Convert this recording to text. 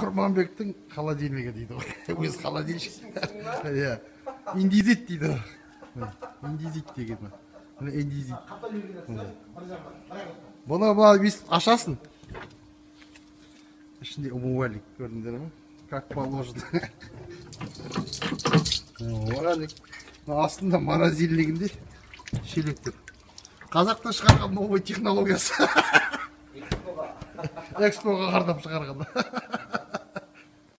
Құрманбектің холодильнигі дейді ғой. Өз холодильщик. Иә. Индизит дейді ғой. Индизит деген. Индизит. Бұны бүйтіп ашасың. Ішінде умывальник көрдіңдер ме? Как положено. Астында морозильнигінде шелектер. Қазақта шығарған новый технологиясы. Экспоға қардап шығарған.